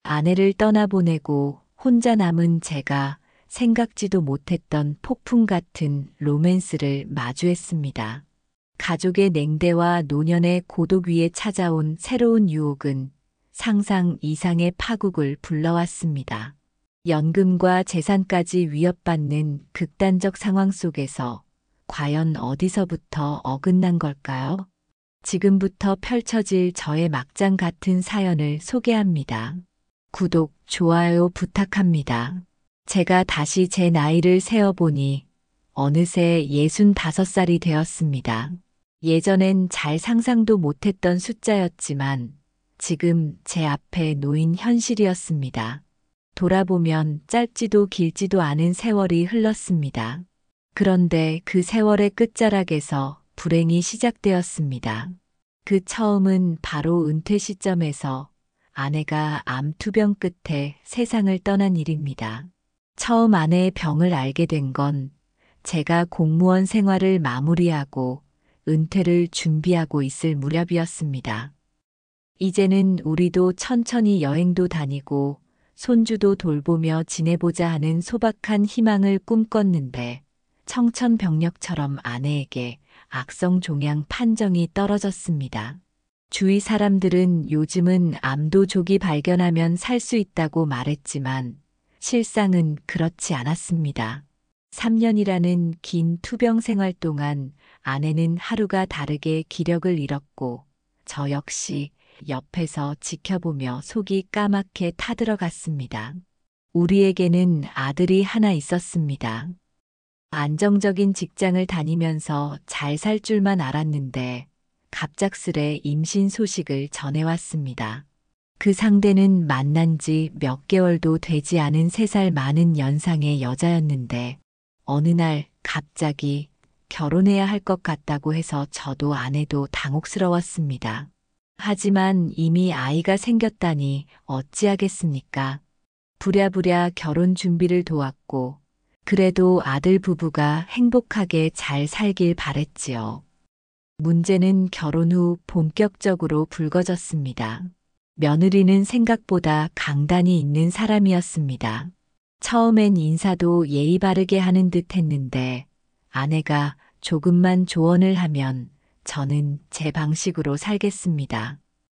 아내를 떠나보내고 혼자 남은 제가 생각지도 못했던 폭풍 같은 로맨스를 마주했습니다. 가족의 냉대와 노년의 고독 위에 찾아온 새로운 유혹은 상상 이상의 파국을 불러왔습니다. 연금과 재산까지 위협받는 극단적 상황 속에서 과연 어디서부터 어긋난 걸까요? 지금부터 펼쳐질 저의 막장 같은 사연을 소개합니다. 구독, 좋아요 부탁합니다. 제가 다시 제 나이를 세어보니 어느새 65살이 되었습니다. 예전엔 잘 상상도 못했던 숫자였지만 지금 제 앞에 놓인 현실이었습니다. 돌아보면 짧지도 길지도 않은 세월이 흘렀습니다. 그런데 그 세월의 끝자락에서 불행이 시작되었습니다. 그 처음은 바로 은퇴 시점에서 아내가 암 투병 끝에 세상을 떠난 일입니다. 처음 아내의 병을 알게 된 건 제가 공무원 생활을 마무리하고 은퇴를 준비하고 있을 무렵이었습니다. 이제는 우리도 천천히 여행도 다니고 손주도 돌보며 지내보자 하는 소박한 희망을 꿈꿨는데 청천벽력처럼 아내에게 악성종양 판정이 떨어졌습니다. 주위 사람들은 요즘은 암도 조기 발견하면 살 수 있다고 말했지만 실상은 그렇지 않았습니다. 3년이라는 긴 투병 생활 동안 아내는 하루가 다르게 기력을 잃었고 저 역시 옆에서 지켜보며 속이 까맣게 타들어갔습니다. 우리에게는 아들이 하나 있었습니다. 안정적인 직장을 다니면서 잘 살 줄만 알았는데 갑작스레 임신 소식을 전해왔습니다. 그 상대는 만난 지 몇 개월도 되지 않은 3살 많은 연상의 여자였는데 어느 날 갑자기 결혼해야 할 것 같다고 해서 저도 아내도 당혹스러웠습니다. 하지만 이미 아이가 생겼다니 어찌하겠습니까? 부랴부랴 결혼 준비를 도왔고 그래도 아들 부부가 행복하게 잘 살길 바랬지요. 문제는 결혼 후 본격적으로 불거졌습니다. 며느리는 생각보다 강단이 있는 사람이었습니다. 처음엔 인사도 예의 바르게 하는 듯 했는데 아내가 조금만 조언을 하면 저는 제 방식으로 살겠습니다.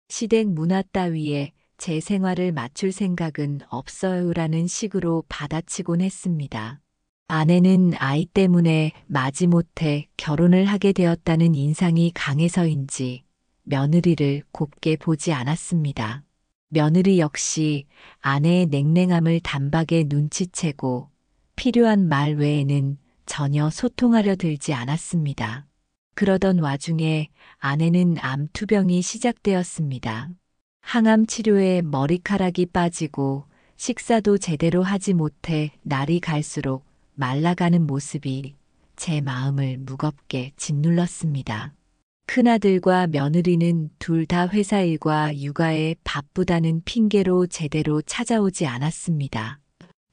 시댁 문화 따위에 제 생활을 맞출 생각은 없어요라는 식으로 받아치곤 했습니다. 아내는 아이 때문에 마지못해 결혼을 하게 되었다는 인상이 강해서인지 며느리를 곱게 보지 않았습니다. 며느리 역시 아내의 냉랭함을 단박에 눈치채고 필요한 말 외에는 전혀 소통하려 들지 않았습니다. 그러던 와중에 아내는 암 투병이 시작되었습니다. 항암 치료에 머리카락이 빠지고 식사도 제대로 하지 못해 날이 갈수록 말라가는 모습이 제 마음을 무겁게 짓눌렀습니다. 큰아들과 며느리는 둘 다 회사 일과 육아에 바쁘다는 핑계로 제대로 찾아오지 않았습니다.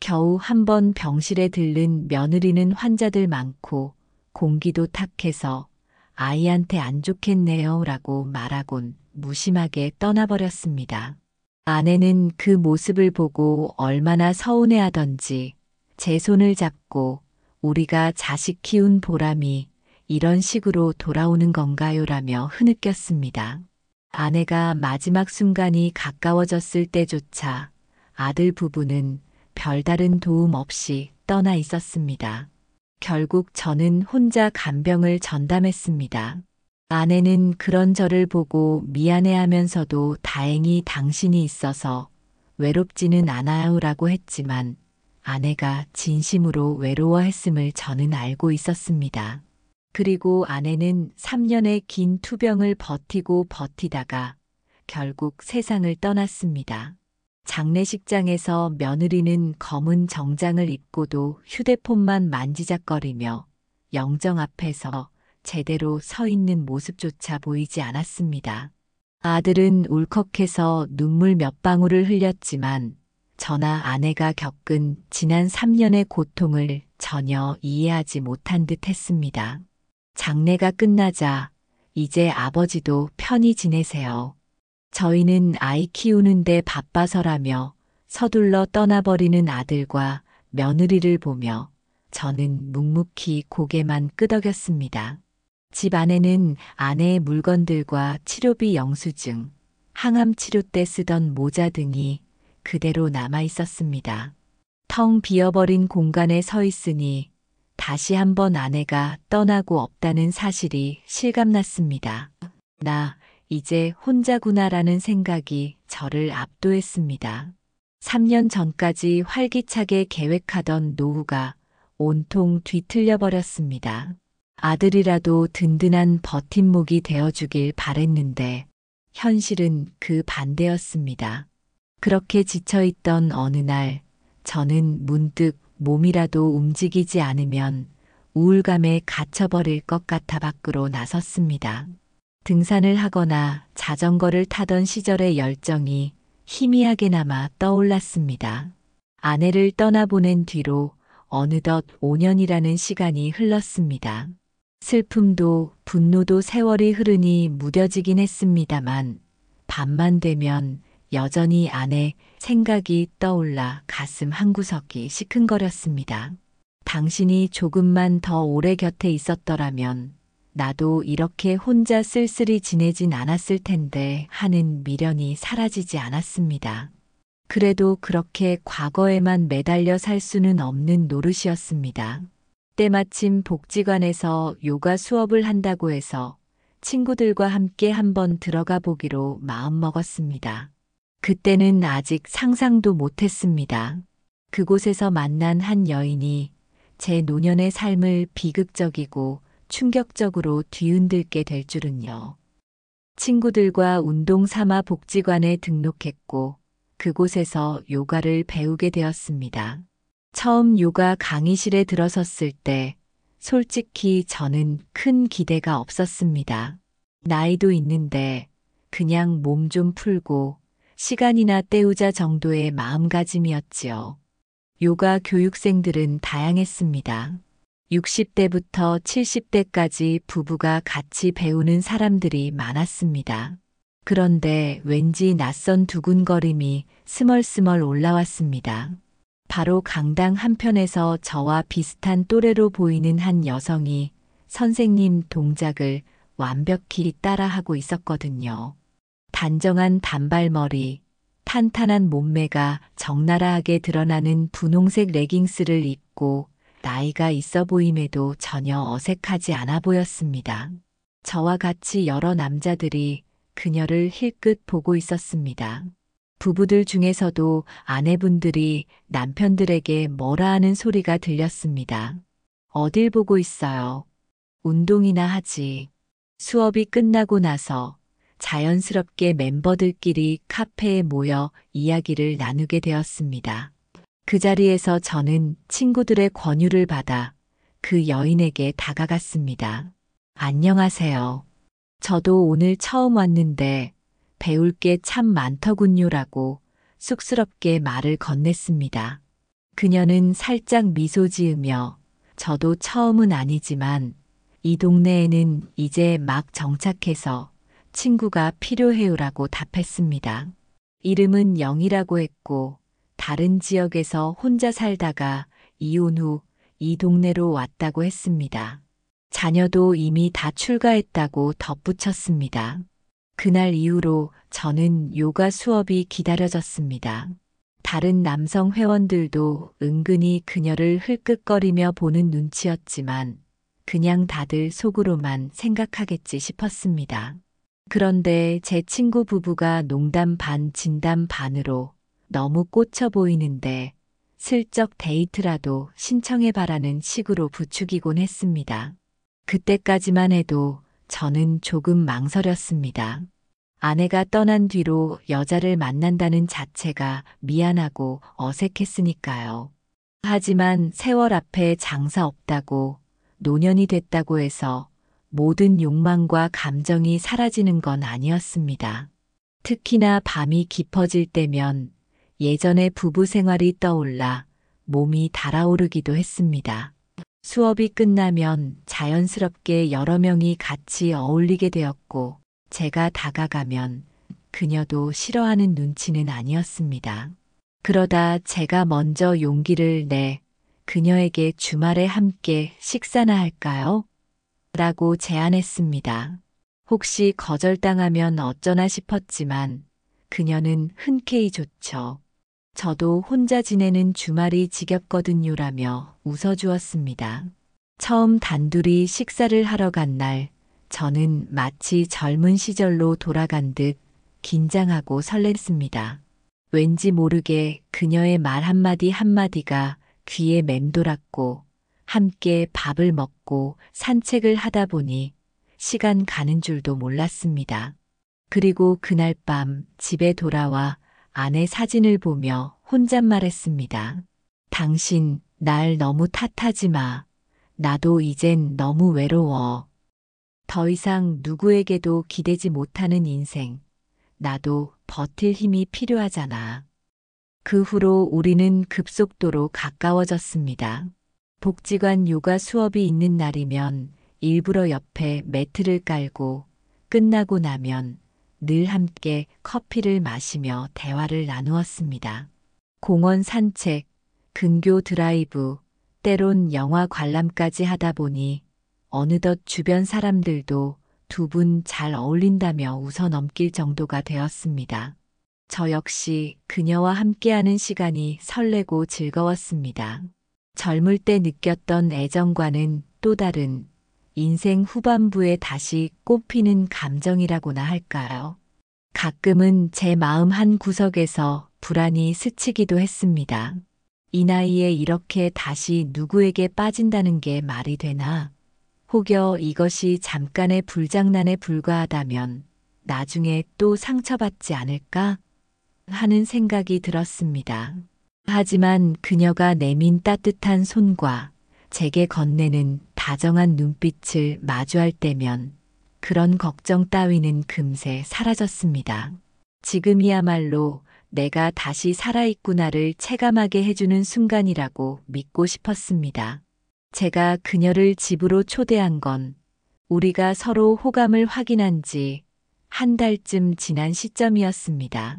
겨우 한 번 병실에 들른 며느리는 환자들 많고 공기도 탁해서 아이한테 안 좋겠네요 라고 말하곤 무심하게 떠나버렸습니다. 아내는 그 모습을 보고 얼마나 서운해하던지 제 손을 잡고 우리가 자식 키운 보람이 이런 식으로 돌아오는 건가요라며 흐느꼈습니다. 아내가 마지막 순간이 가까워졌을 때조차 아들 부부는 별다른 도움 없이 떠나 있었습니다. 결국 저는 혼자 간병을 전담했습니다. 아내는 그런 저를 보고 미안해하면서도 다행히 당신이 있어서 외롭지는 않아요라고 했지만 아내가 진심으로 외로워했음을 저는 알고 있었습니다. 그리고 아내는 3년의 긴 투병을 버티고 버티다가 결국 세상을 떠났습니다. 장례식장에서 며느리는 검은 정장을 입고도 휴대폰만 만지작거리며 영정 앞에서 제대로 서 있는 모습조차 보이지 않았습니다. 아들은 울컥해서 눈물 몇 방울을 흘렸지만 저나 아내가 겪은 지난 3년의 고통을 전혀 이해하지 못한 듯 했습니다. 장례가 끝나자 이제 아버지도 편히 지내세요. 저희는 아이 키우는데 바빠서라며 서둘러 떠나버리는 아들과 며느리를 보며 저는 묵묵히 고개만 끄덕였습니다. 집 안에는 아내의 물건들과 치료비 영수증, 항암 치료 때 쓰던 모자 등이 그대로 남아 있었습니다. 텅 비어버린 공간에 서 있으니 다시 한번 아내가 떠나고 없다는 사실이 실감났습니다. 나 이제 혼자구나라는 생각이 저를 압도했습니다. 3년 전까지 활기차게 계획하던 노후가 온통 뒤틀려 버렸습니다. 아들이라도 든든한 버팀목이 되어주길 바랬는데 현실은 그 반대였습니다. 그렇게 지쳐있던 어느 날 저는 문득 몸이라도 움직이지 않으면 우울감에 갇혀버릴 것 같아 밖으로 나섰습니다. 등산을 하거나 자전거를 타던 시절의 열정이 희미하게나마 떠올랐습니다. 아내를 떠나보낸 뒤로 어느덧 5년이라는 시간이 흘렀습니다. 슬픔도 분노도 세월이 흐르니 무뎌지긴 했습니다만 밤만 되면 여전히 아내 생각이 떠올라 가슴 한구석이 시큰거렸습니다. 당신이 조금만 더 오래 곁에 있었더라면 나도 이렇게 혼자 쓸쓸히 지내진 않았을 텐데 하는 미련이 사라지지 않았습니다. 그래도 그렇게 과거에만 매달려 살 수는 없는 노릇이었습니다. 때마침 복지관에서 요가 수업을 한다고 해서 친구들과 함께 한번 들어가 보기로 마음먹었습니다. 그때는 아직 상상도 못했습니다. 그곳에서 만난 한 여인이 제 노년의 삶을 비극적이고 충격적으로 뒤흔들게 될 줄은요. 친구들과 운동 삼아 복지관에 등록했고 그곳에서 요가를 배우게 되었습니다. 처음 요가 강의실에 들어섰을 때 솔직히 저는 큰 기대가 없었습니다. 나이도 있는데 그냥 몸 좀 풀고 시간이나 때우자 정도의 마음가짐이었지요. 요가 교육생들은 다양했습니다. 60대부터 70대까지 부부가 같이 배우는 사람들이 많았습니다. 그런데 왠지 낯선 두근거림이 스멀스멀 올라왔습니다. 바로 강당 한편에서 저와 비슷한 또래로 보이는 한 여성이 선생님 동작을 완벽히 따라하고 있었거든요. 단정한 단발머리, 탄탄한 몸매가 적나라하게 드러나는 분홍색 레깅스를 입고 나이가 있어 보임에도 전혀 어색하지 않아 보였습니다. 저와 같이 여러 남자들이 그녀를 힐끗 보고 있었습니다. 부부들 중에서도 아내분들이 남편들에게 뭐라 하는 소리가 들렸습니다. 어딜 보고 있어요. 운동이나 하지. 수업이 끝나고 나서 자연스럽게 멤버들끼리 카페에 모여 이야기를 나누게 되었습니다. 그 자리에서 저는 친구들의 권유를 받아 그 여인에게 다가갔습니다. 안녕하세요. 저도 오늘 처음 왔는데 배울 게 참 많더군요라고 쑥스럽게 말을 건넸습니다. 그녀는 살짝 미소 지으며 저도 처음은 아니지만 이 동네에는 이제 막 정착해서 친구가 필요해요라고 답했습니다. 이름은 영이라고 했고 다른 지역에서 혼자 살다가 이혼 후 이 동네로 왔다고 했습니다. 자녀도 이미 다 출가했다고 덧붙였습니다. 그날 이후로 저는 요가 수업이 기다려졌습니다. 다른 남성 회원들도 은근히 그녀를 흘끗거리며 보는 눈치였지만 그냥 다들 속으로만 생각하겠지 싶었습니다. 그런데 제 친구 부부가 농담 반 진담 반으로 너무 꽂혀 보이는데 슬쩍 데이트라도 신청해봐라는 식으로 부추기곤 했습니다. 그때까지만 해도 저는 조금 망설였습니다. 아내가 떠난 뒤로 여자를 만난다는 자체가 미안하고 어색했으니까요. 하지만 세월 앞에 장사 없다고 노년이 됐다고 해서 모든 욕망과 감정이 사라지는 건 아니었습니다. 특히나 밤이 깊어질 때면 예전의 부부 생활이 떠올라 몸이 달아오르기도 했습니다. 수업이 끝나면 자연스럽게 여러 명이 같이 어울리게 되었고 제가 다가가면 그녀도 싫어하는 눈치는 아니었습니다. 그러다 제가 먼저 용기를 내 그녀에게 주말에 함께 식사나 할까요? 라고 제안했습니다. 혹시 거절당하면 어쩌나 싶었지만 그녀는 흔쾌히 좋죠. 저도 혼자 지내는 주말이 지겹거든요라며 웃어주었습니다. 처음 단둘이 식사를 하러 간 날, 저는 마치 젊은 시절로 돌아간 듯 긴장하고 설렜습니다. 왠지 모르게 그녀의 말 한마디 한마디가 귀에 맴돌았고, 함께 밥을 먹고 산책을 하다 보니 시간 가는 줄도 몰랐습니다. 그리고 그날 밤 집에 돌아와 아내 사진을 보며 혼잣말했습니다. 당신 날 너무 탓하지 마. 나도 이젠 너무 외로워. 더 이상 누구에게도 기대지 못하는 인생. 나도 버틸 힘이 필요하잖아. 그 후로 우리는 급속도로 가까워졌습니다. 복지관 요가 수업이 있는 날이면 일부러 옆에 매트를 깔고 끝나고 나면 늘 함께 커피를 마시며 대화를 나누었습니다. 공원 산책, 근교 드라이브, 때론 영화 관람까지 하다 보니 어느덧 주변 사람들도 두 분 잘 어울린다며 웃어 넘길 정도가 되었습니다. 저 역시 그녀와 함께하는 시간이 설레고 즐거웠습니다. 젊을 때 느꼈던 애정과는 또 다른 인생 후반부에 다시 꽃피는 감정이라고나 할까요? 가끔은 제 마음 한 구석에서 불안이 스치기도 했습니다. 이 나이에 이렇게 다시 누구에게 빠진다는 게 말이 되나? 혹여 이것이 잠깐의 불장난에 불과하다면 나중에 또 상처받지 않을까? 하는 생각이 들었습니다. 하지만 그녀가 내민 따뜻한 손과 제게 건네는 다정한 눈빛을 마주할 때면 그런 걱정 따위는 금세 사라졌습니다. 지금이야말로 내가 다시 살아있구나를 체감하게 해주는 순간이라고 믿고 싶었습니다. 제가 그녀를 집으로 초대한 건 우리가 서로 호감을 확인한 지 한 달쯤 지난 시점이었습니다.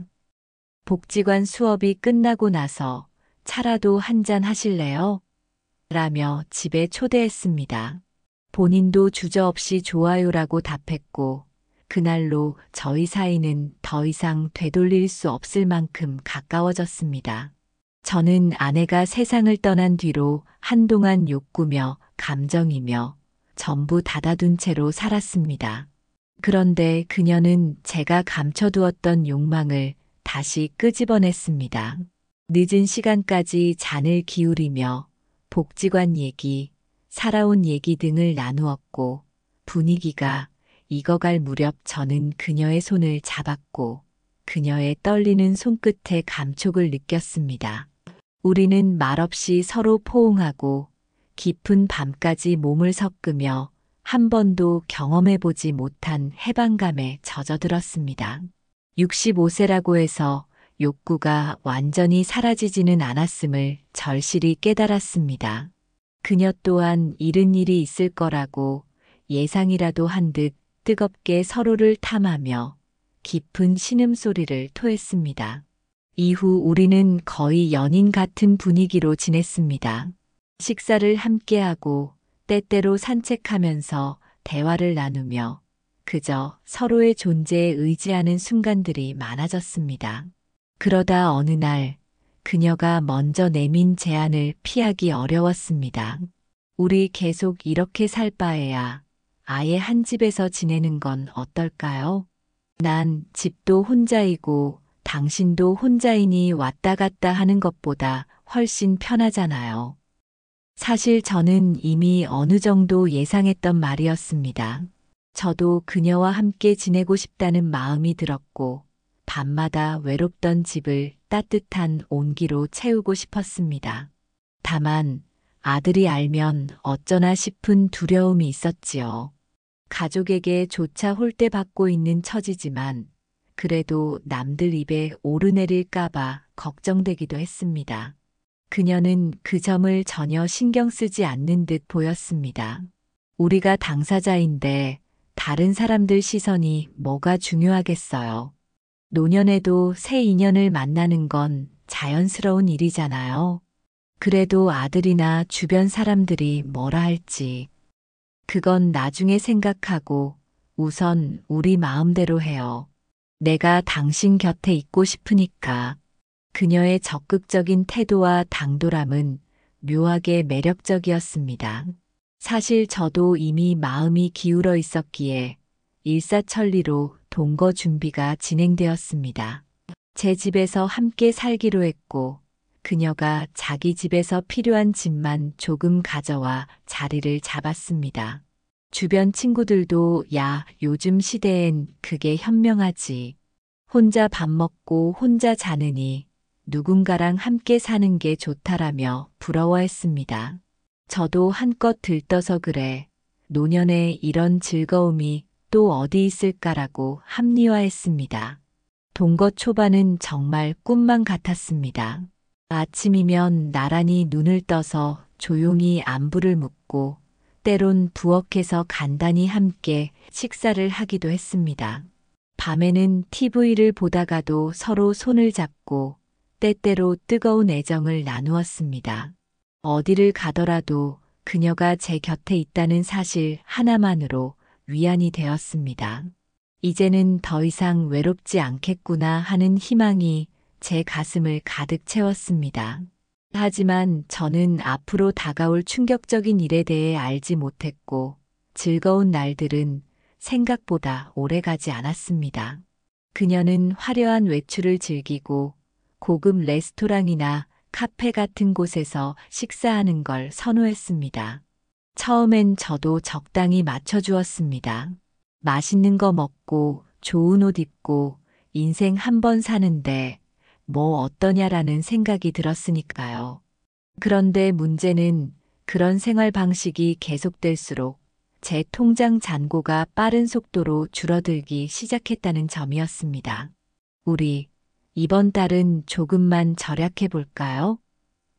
복지관 수업이 끝나고 나서 차라도 한잔 하실래요? 라며 집에 초대했습니다. 본인도 주저없이 좋아요라고 답했고, 그날로 저희 사이는 더 이상 되돌릴 수 없을 만큼 가까워졌습니다. 저는 아내가 세상을 떠난 뒤로 한동안 욕구며 감정이며 전부 닫아둔 채로 살았습니다. 그런데 그녀는 제가 감춰두었던 욕망을 다시 끄집어냈습니다. 늦은 시간까지 잔을 기울이며 복지관 얘기, 살아온 얘기 등을 나누었고 분위기가 익어갈 무렵 저는 그녀의 손을 잡았고 그녀의 떨리는 손끝에 감촉을 느꼈습니다. 우리는 말없이 서로 포옹하고 깊은 밤까지 몸을 섞으며 한 번도 경험해보지 못한 해방감에 젖어들었습니다. 65세라고 해서 욕구가 완전히 사라지지는 않았음을 절실히 깨달았습니다. 그녀 또한 잃은 일이 있을 거라고 예상이라도 한 듯 뜨겁게 서로를 탐하며 깊은 신음소리를 토했습니다. 이후 우리는 거의 연인 같은 분위기로 지냈습니다. 식사를 함께하고 때때로 산책하면서 대화를 나누며 그저 서로의 존재에 의지하는 순간들이 많아졌습니다. 그러다 어느 날 그녀가 먼저 내민 제안을 피하기 어려웠습니다. 우리 계속 이렇게 살 바에야 아예 한 집에서 지내는 건 어떨까요? 난 집도 혼자이고 당신도 혼자이니 왔다 갔다 하는 것보다 훨씬 편하잖아요. 사실 저는 이미 어느 정도 예상했던 말이었습니다. 저도 그녀와 함께 지내고 싶다는 마음이 들었고 밤마다 외롭던 집을 따뜻한 온기로 채우고 싶었습니다. 다만 아들이 알면 어쩌나 싶은 두려움이 있었지요. 가족에게 조차 홀대받고 있는 처지지만 그래도 남들 입에 오르내릴까봐 걱정되기도 했습니다. 그녀는 그 점을 전혀 신경 쓰지 않는 듯 보였습니다. 우리가 당사자인데 다른 사람들 시선이 뭐가 중요하겠어요. 노년에도 새 인연을 만나는 건 자연스러운 일이잖아요. 그래도 아들이나 주변 사람들이 뭐라 할지. 그건 나중에 생각하고 우선 우리 마음대로 해요. 내가 당신 곁에 있고 싶으니까. 그녀의 적극적인 태도와 당돌함은 묘하게 매력적이었습니다. 사실 저도 이미 마음이 기울어 있었기에 일사천리로 동거 준비가 진행되었습니다. 제 집에서 함께 살기로 했고, 그녀가 자기 집에서 필요한 짐만 조금 가져와 자리를 잡았습니다. 주변 친구들도 야, 요즘 시대엔 그게 현명하지. 혼자 밥 먹고 혼자 자느니 누군가랑 함께 사는 게 좋다라며 부러워했습니다. 저도 한껏 들떠서 그래. 노년에 이런 즐거움이 또 어디 있을까라고 합리화했습니다. 동거 초반은 정말 꿈만 같았습니다. 아침이면 나란히 눈을 떠서 조용히 안부를 묻고 때론 부엌에서 간단히 함께 식사를 하기도 했습니다. 밤에는 TV를 보다가도 서로 손을 잡고 때때로 뜨거운 애정을 나누었습니다. 어디를 가더라도 그녀가 제 곁에 있다는 사실 하나만으로 위안이 되었습니다. 이제는 더 이상 외롭지 않겠구나 하는 희망이 제 가슴을 가득 채웠습니다. 하지만 저는 앞으로 다가올 충격적인 일에 대해 알지 못했고 즐거운 날들은 생각보다 오래가지 않았습니다. 그녀는 화려한 외출을 즐기고 고급 레스토랑이나 카페 같은 곳에서 식사하는 걸 선호했습니다. 처음엔 저도 적당히 맞춰주었습니다. 맛있는 거 먹고 좋은 옷 입고 인생 한 번 사는데 뭐 어떠냐라는 생각이 들었으니까요. 그런데 문제는 그런 생활 방식이 계속될수록 제 통장 잔고가 빠른 속도로 줄어들기 시작했다는 점이었습니다. 우리 이번 달은 조금만 절약해 볼까요?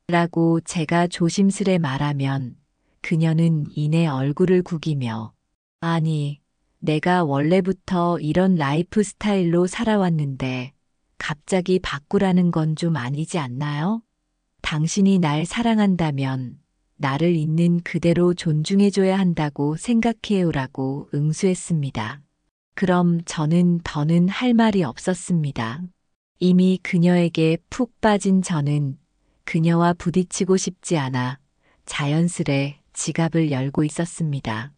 라고 제가 조심스레 말하면 그녀는 이내 얼굴을 구기며 아니, 내가 원래부터 이런 라이프 스타일로 살아왔는데 갑자기 바꾸라는 건 좀 아니지 않나요? 당신이 날 사랑한다면 나를 있는 그대로 존중해줘야 한다고 생각해요라고 응수했습니다. 그럼 저는 더는 할 말이 없었습니다. 이미 그녀에게 푹 빠진 저는 그녀와 부딪히고 싶지 않아 자연스레 지갑을 열고 있었습니다.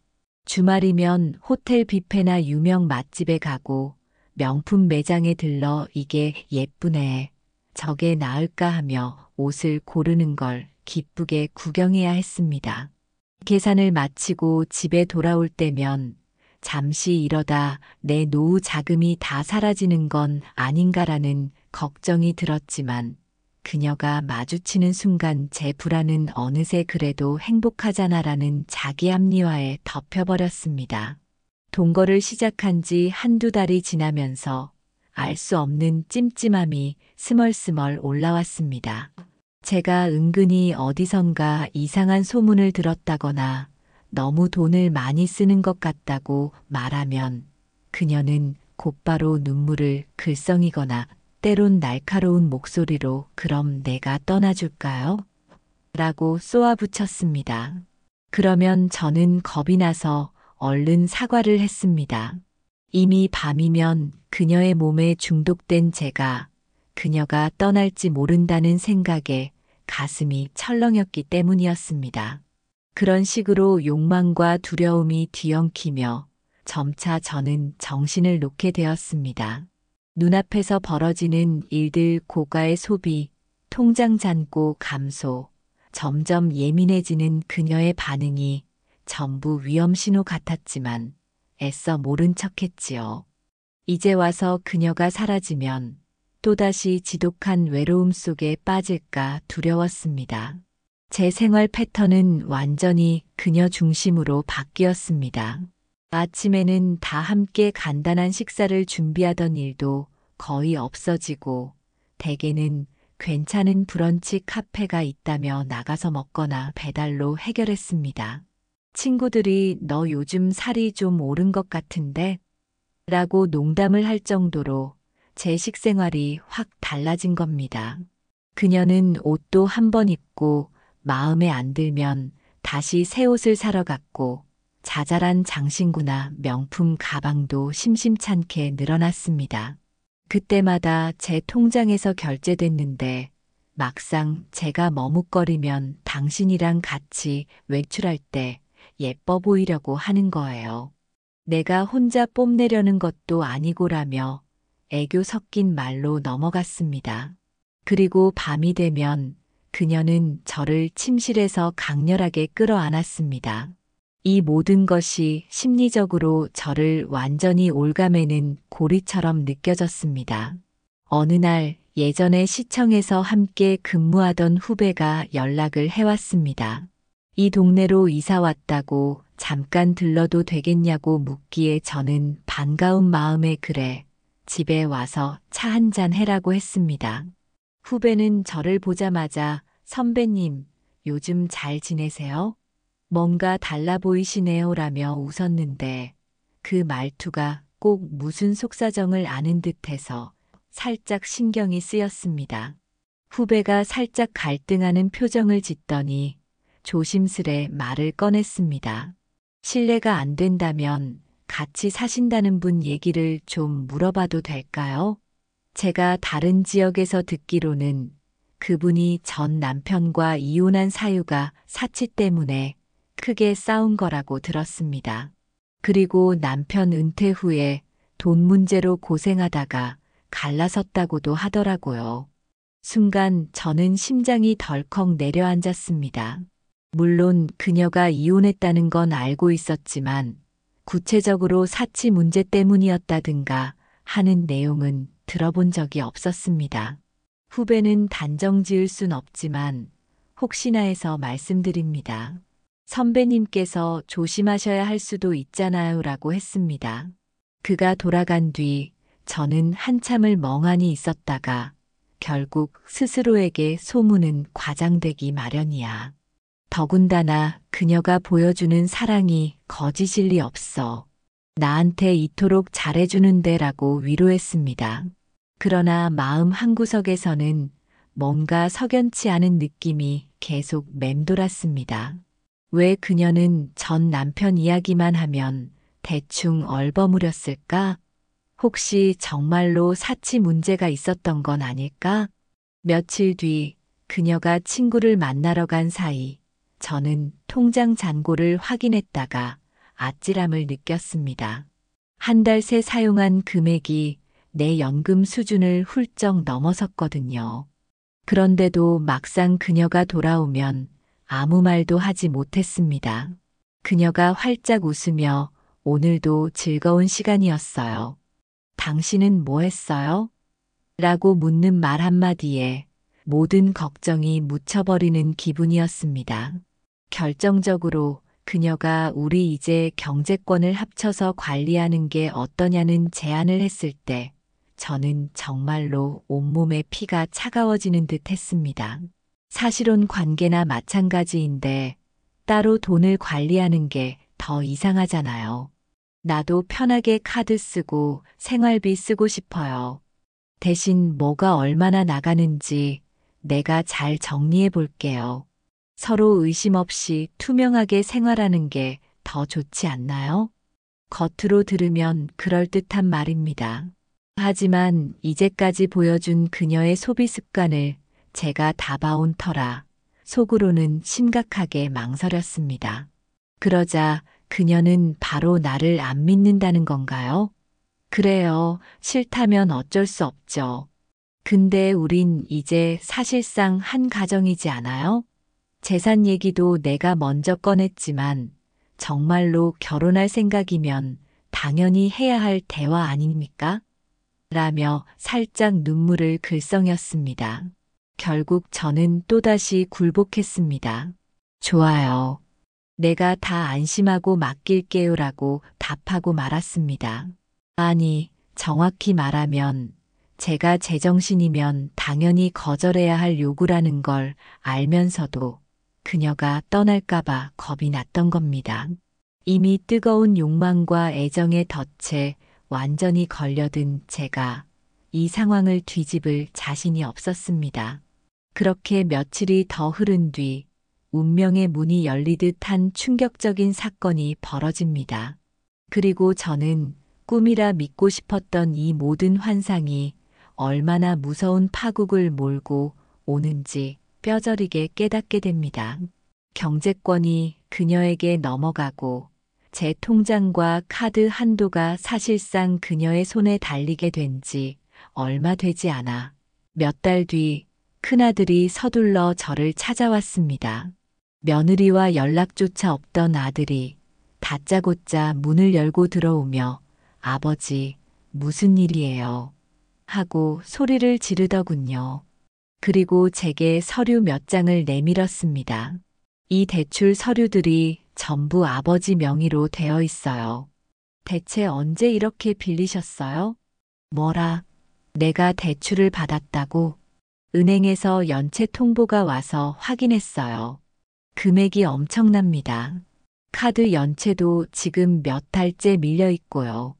주말이면 호텔 뷔페나 유명 맛집에 가고 명품 매장에 들러 이게 예쁘네, 저게 나을까 하며 옷을 고르는 걸 기쁘게 구경해야 했습니다. 계산을 마치고 집에 돌아올 때면 잠시 이러다 내 노후 자금이 다 사라지는 건 아닌가라는 걱정이 들었지만 그녀가 마주치는 순간 제 불안은 어느새 그래도 행복하잖아라는 자기 합리화에 덮여버렸습니다. 동거를 시작한 지 한두 달이 지나면서 알 수 없는 찜찜함이 스멀스멀 올라왔습니다. 제가 은근히 어디선가 이상한 소문을 들었다거나 너무 돈을 많이 쓰는 것 같다고 말하면 그녀는 곧바로 눈물을 글썽이거나 때론 날카로운 목소리로 그럼 내가 떠나줄까요? 라고 쏘아붙였습니다. 그러면 저는 겁이 나서 얼른 사과를 했습니다. 이미 밤이면 그녀의 몸에 중독된 제가 그녀가 떠날지 모른다는 생각에 가슴이 철렁였기 때문이었습니다. 그런 식으로 욕망과 두려움이 뒤엉키며 점차 저는 정신을 놓게 되었습니다. 눈앞에서 벌어지는 일들, 고가의 소비, 통장 잔고 감소, 점점 예민해지는 그녀의 반응이 전부 위험 신호 같았지만 애써 모른 척했지요. 이제 와서 그녀가 사라지면 또다시 지독한 외로움 속에 빠질까 두려웠습니다. 제 생활 패턴은 완전히 그녀 중심으로 바뀌었습니다. 아침에는 다 함께 간단한 식사를 준비하던 일도 거의 없어지고 대개는 괜찮은 브런치 카페가 있다며 나가서 먹거나 배달로 해결했습니다. 친구들이 너 요즘 살이 좀 오른 것 같은데? 라고 농담을 할 정도로 제 식생활이 확 달라진 겁니다. 그녀는 옷도 한 번 입고 마음에 안 들면 다시 새 옷을 사러 갔고 자잘한 장신구나 명품 가방도 심심찮게 늘어났습니다. 그때마다 제 통장에서 결제됐는데 막상 제가 머뭇거리면 당신이랑 같이 외출할 때 예뻐 보이려고 하는 거예요. 내가 혼자 뽐내려는 것도 아니고라며 애교 섞인 말로 넘어갔습니다. 그리고 밤이 되면 그녀는 저를 침실에서 강렬하게 끌어안았습니다. 이 모든 것이 심리적으로 저를 완전히 올가매는 고리처럼 느껴졌습니다. 어느 날 예전에 시청에서 함께 근무하던 후배가 연락을 해왔습니다. 이 동네로 이사 왔다고 잠깐 들러도 되겠냐고 묻기에 저는 반가운 마음에 그래, 집에 와서 차 한잔 해라고 했습니다. 후배는 저를 보자마자 선배님, 요즘 잘 지내세요? 뭔가 달라 보이시네요라며 웃었는데 그 말투가 꼭 무슨 속사정을 아는 듯해서 살짝 신경이 쓰였습니다. 후배가 살짝 갈등하는 표정을 짓더니 조심스레 말을 꺼냈습니다. 실례가 안 된다면 같이 사신다는 분 얘기를 좀 물어봐도 될까요? 제가 다른 지역에서 듣기로는 그분이 전 남편과 이혼한 사유가 사치 때문에 크게 싸운 거라고 들었습니다. 그리고 남편 은퇴 후에 돈 문제로 고생하다가 갈라섰다고도 하더라고요. 순간 저는 심장이 덜컥 내려앉았습니다. 물론 그녀가 이혼했다는 건 알고 있었지만 구체적으로 사치 문제 때문이었다든가 하는 내용은 들어본 적이 없었습니다. 후배는 단정 지을 순 없지만 혹시나 해서 말씀드립니다. 선배님께서 조심하셔야 할 수도 있잖아요 라고 했습니다. 그가 돌아간 뒤 저는 한참을 멍하니 있었다가 결국 스스로에게 소문은 과장되기 마련이야. 더군다나 그녀가 보여주는 사랑이 거짓일 리 없어. 나한테 이토록 잘해주는데 라고 위로했습니다. 그러나 마음 한구석에서는 뭔가 석연치 않은 느낌이 계속 맴돌았습니다. 왜 그녀는 전 남편 이야기만 하면 대충 얼버무렸을까? 혹시 정말로 사치 문제가 있었던 건 아닐까? 며칠 뒤 그녀가 친구를 만나러 간 사이 저는 통장 잔고를 확인했다가 아찔함을 느꼈습니다. 한 달 새 사용한 금액이 내 연금 수준을 훌쩍 넘어섰거든요. 그런데도 막상 그녀가 돌아오면 아무 말도 하지 못했습니다. 그녀가 활짝 웃으며 오늘도 즐거운 시간이었어요. 당신은 뭐 했어요? 라고 묻는 말 한마디에 모든 걱정이 묻혀버리는 기분이었습니다. 결정적으로 그녀가 우리 이제 경제권을 합쳐서 관리하는 게 어떠냐는 제안을 했을 때 저는 정말로 온몸에 피가 차가워지는 듯 했습니다. 사실혼 관계나 마찬가지인데 따로 돈을 관리하는 게 더 이상하잖아요. 나도 편하게 카드 쓰고 생활비 쓰고 싶어요. 대신 뭐가 얼마나 나가는지 내가 잘 정리해 볼게요. 서로 의심 없이 투명하게 생활하는 게 더 좋지 않나요? 겉으로 들으면 그럴듯한 말입니다. 하지만 이제까지 보여준 그녀의 소비 습관을 제가 다 봐온 터라 속으로는 심각하게 망설였습니다. 그러자 그녀는 바로 나를 안 믿는다는 건가요? 그래요. 싫다면 어쩔 수 없죠. 근데 우린 이제 사실상 한 가정이지 않아요? 재산 얘기도 내가 먼저 꺼냈지만 정말로 결혼할 생각이면 당연히 해야 할 대화 아닙니까? 라며 살짝 눈물을 글썽였습니다. 결국 저는 또다시 굴복했습니다. 좋아요. 내가 다 안심하고 맡길게요라고 답하고 말았습니다. 아니, 정확히 말하면 제가 제정신이면 당연히 거절해야 할 요구라는 걸 알면서도 그녀가 떠날까봐 겁이 났던 겁니다. 이미 뜨거운 욕망과 애정의 덫에 완전히 걸려든 제가 이 상황을 뒤집을 자신이 없었습니다. 그렇게 며칠이 더 흐른 뒤 운명의 문이 열리듯 한 충격적인 사건이 벌어집니다. 그리고 저는 꿈이라 믿고 싶었던 이 모든 환상이 얼마나 무서운 파국을 몰고 오는지 뼈저리게 깨닫게 됩니다. 경제권이 그녀에게 넘어가고 제 통장과 카드 한도가 사실상 그녀의 손에 달리게 된 지 얼마 되지 않아 몇 달 뒤 큰아들이 서둘러 저를 찾아왔습니다. 며느리와 연락조차 없던 아들이 다짜고짜 문을 열고 들어오며 아버지, 무슨 일이에요? 하고 소리를 지르더군요. 그리고 제게 서류 몇 장을 내밀었습니다. 이 대출 서류들이 전부 아버지 명의로 되어 있어요. 대체 언제 이렇게 빌리셨어요? 뭐라? 내가 대출을 받았다고? 은행에서 연체 통보가 와서 확인했어요. 금액이 엄청납니다. 카드 연체도 지금 몇 달째 밀려 있고요.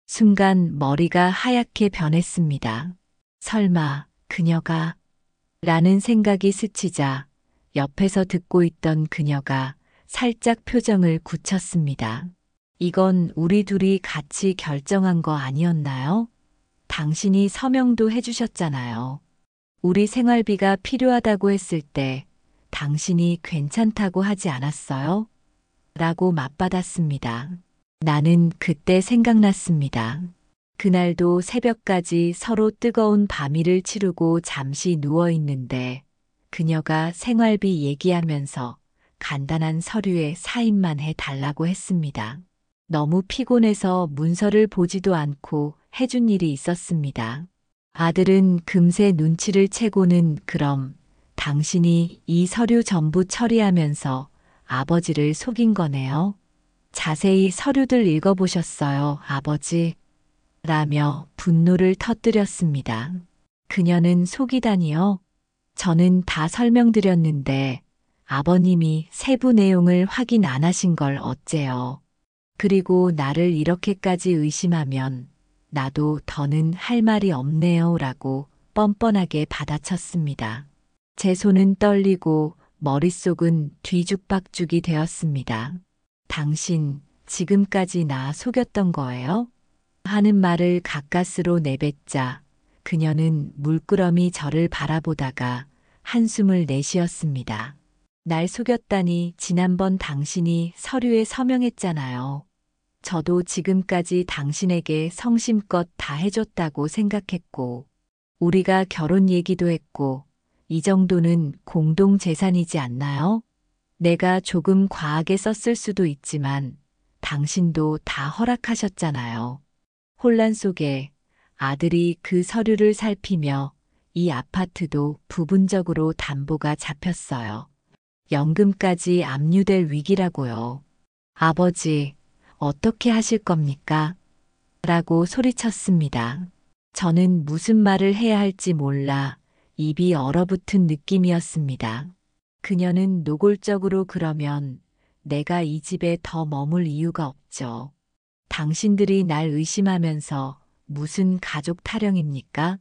순간 머리가 하얗게 변했습니다. 설마 그녀가? 라는 생각이 스치자 옆에서 듣고 있던 그녀가 살짝 표정을 굳혔습니다. 이건 우리 둘이 같이 결정한 거 아니었나요? 당신이 서명도 해주셨잖아요. 우리 생활비가 필요하다고 했을 때 당신이 괜찮다고 하지 않았어요? 라고 맞받았습니다. 나는 그때 생각났습니다. 그날도 새벽까지 서로 뜨거운 밤이를 치르고 잠시 누워 있는데 그녀가 생활비 얘기하면서 간단한 서류에 사인만 해 달라고 했습니다. 너무 피곤해서 문서를 보지도 않고 해준 일이 있었습니다. 아들은 금세 눈치를 채고는 그럼 당신이 이 서류 전부 처리하면서 아버지를 속인 거네요. 자세히 서류들 읽어보셨어요, 아버지? 라며 분노를 터뜨렸습니다. 그녀는 속이다니요? 저는 다 설명드렸는데 아버님이 세부 내용을 확인 안 하신 걸 어째요. 그리고 나를 이렇게까지 의심하면 나도 더는 할 말이 없네요 라고 뻔뻔하게 받아쳤습니다. 제 손은 떨리고 머릿속은 뒤죽박죽이 되었습니다. 당신 지금까지 나 속였던 거예요? 하는 말을 가까스로 내뱉자 그녀는 물끄러미 저를 바라보다가 한숨을 내쉬었습니다. 날 속였다니 지난번 당신이 서류에 서명했잖아요. 저도 지금까지 당신에게 성심껏 다 해줬다고 생각했고 우리가 결혼 얘기도 했고 이 정도는 공동 재산이지 않나요? 내가 조금 과하게 썼을 수도 있지만 당신도 다 허락하셨잖아요. 혼란 속에 아들이 그 서류를 살피며 이 아파트도 부분적으로 담보가 잡혔어요. 연금까지 압류될 위기라고요. 아버지, 어떻게 하실 겁니까? 라고 소리쳤습니다. 저는 무슨 말을 해야 할지 몰라 입이 얼어붙은 느낌이었습니다. 그녀는 노골적으로 그러면 내가 이 집에 더 머물 이유가 없죠. 당신들이 날 의심하면서 무슨 가족 타령입니까?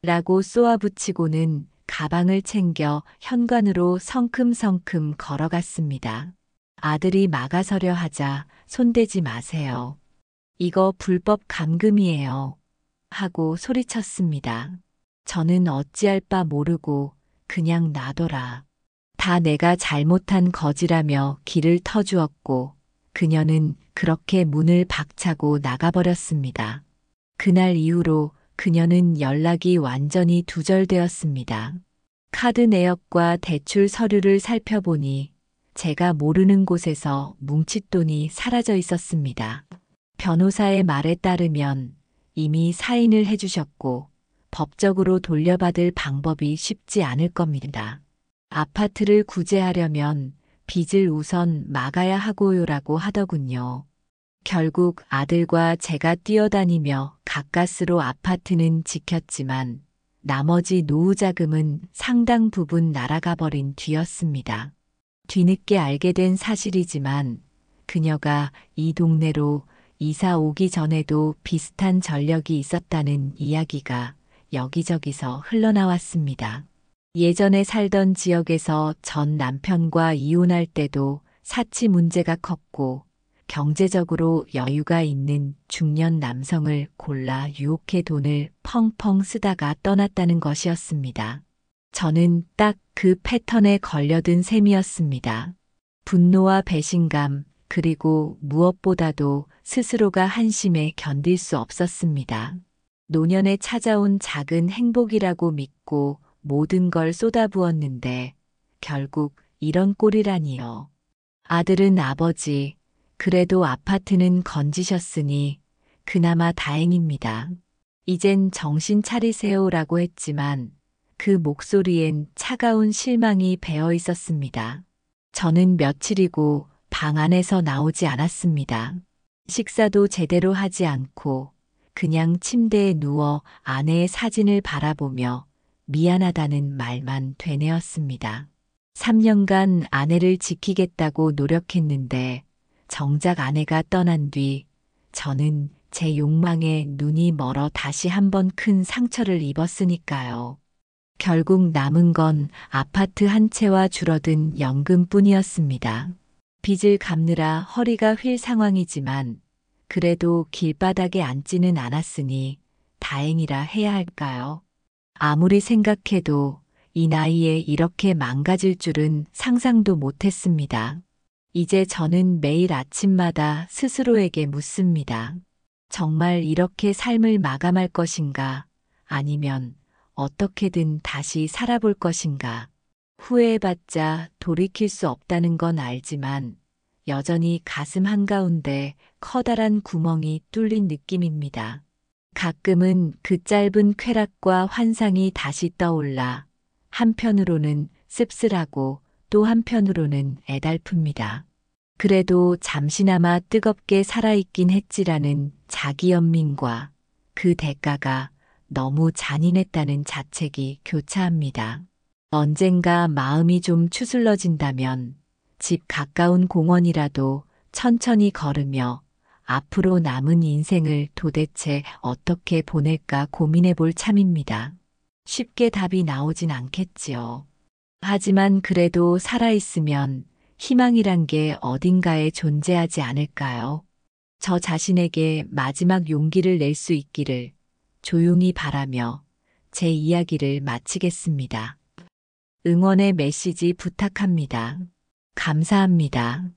라고 쏘아붙이고는 가방을 챙겨 현관으로 성큼성큼 걸어갔습니다. 아들이 막아서려 하자 손대지 마세요. 이거 불법 감금이에요. 하고 소리쳤습니다. 저는 어찌할 바 모르고 그냥 놔둬라. 다 내가 잘못한 거지라며 길을 터주었고 그녀는 그렇게 문을 박차고 나가버렸습니다. 그날 이후로 그녀는 연락이 완전히 두절되었습니다. 카드 내역과 대출 서류를 살펴보니 제가 모르는 곳에서 뭉칫돈이 사라져 있었습니다. 변호사의 말에 따르면 이미 사인을 해주셨고 법적으로 돌려받을 방법이 쉽지 않을 겁니다. 아파트를 구제하려면 빚을 우선 막아야 하고요라고 하더군요. 결국 아들과 제가 뛰어다니며 가까스로 아파트는 지켰지만 나머지 노후 자금은 상당 부분 날아가 버린 뒤였습니다. 뒤늦게 알게 된 사실이지만 그녀가 이 동네로 이사 오기 전에도 비슷한 전력이 있었다는 이야기가 여기저기서 흘러나왔습니다. 예전에 살던 지역에서 전 남편과 이혼할 때도 사치 문제가 컸고 경제적으로 여유가 있는 중년 남성을 골라 유혹해 돈을 펑펑 쓰다가 떠났다는 것이었습니다. 저는 딱 그 패턴에 걸려든 셈이었습니다. 분노와 배신감, 그리고 무엇보다도 스스로가 한심해 견딜 수 없었습니다. 노년에 찾아온 작은 행복이라고 믿고 모든 걸 쏟아부었는데 결국 이런 꼴이라니요. 아들은 아버지, 그래도 아파트는 건지셨으니 그나마 다행입니다. 이젠 정신 차리세요라고 했지만 그 목소리엔 차가운 실망이 배어 있었습니다. 저는 며칠이고 방 안에서 나오지 않았습니다. 식사도 제대로 하지 않고 그냥 침대에 누워 아내의 사진을 바라보며 미안하다는 말만 되뇌었습니다. 3년간 아내를 지키겠다고 노력했는데 정작 아내가 떠난 뒤 저는 제 욕망에 눈이 멀어 다시 한번 큰 상처를 입었으니까요. 결국 남은 건 아파트 한 채와 줄어든 연금뿐이었습니다. 빚을 갚느라 허리가 휠 상황이지만 그래도 길바닥에 앉지는 않았으니 다행이라 해야 할까요? 아무리 생각해도 이 나이에 이렇게 망가질 줄은 상상도 못했습니다. 이제 저는 매일 아침마다 스스로에게 묻습니다. 정말 이렇게 삶을 마감할 것인가? 아니면 어떻게든 다시 살아볼 것인가? 후회해봤자 돌이킬 수 없다는 건 알지만 여전히 가슴 한가운데 커다란 구멍이 뚫린 느낌입니다. 가끔은 그 짧은 쾌락과 환상이 다시 떠올라 한편으로는 씁쓸하고 또 한편으로는 애달픕니다. 그래도 잠시나마 뜨겁게 살아있긴 했지라는 자기연민과 그 대가가 너무 잔인했다는 자책이 교차합니다. 언젠가 마음이 좀 추슬러진다면 집 가까운 공원이라도 천천히 걸으며 앞으로 남은 인생을 도대체 어떻게 보낼까 고민해 볼 참입니다. 쉽게 답이 나오진 않겠지요. 하지만 그래도 살아있으면 희망이란 게 어딘가에 존재하지 않을까요? 저 자신에게 마지막 용기를 낼 수 있기를 조용히 바라며 제 이야기를 마치겠습니다. 응원의 메시지 부탁합니다. 감사합니다.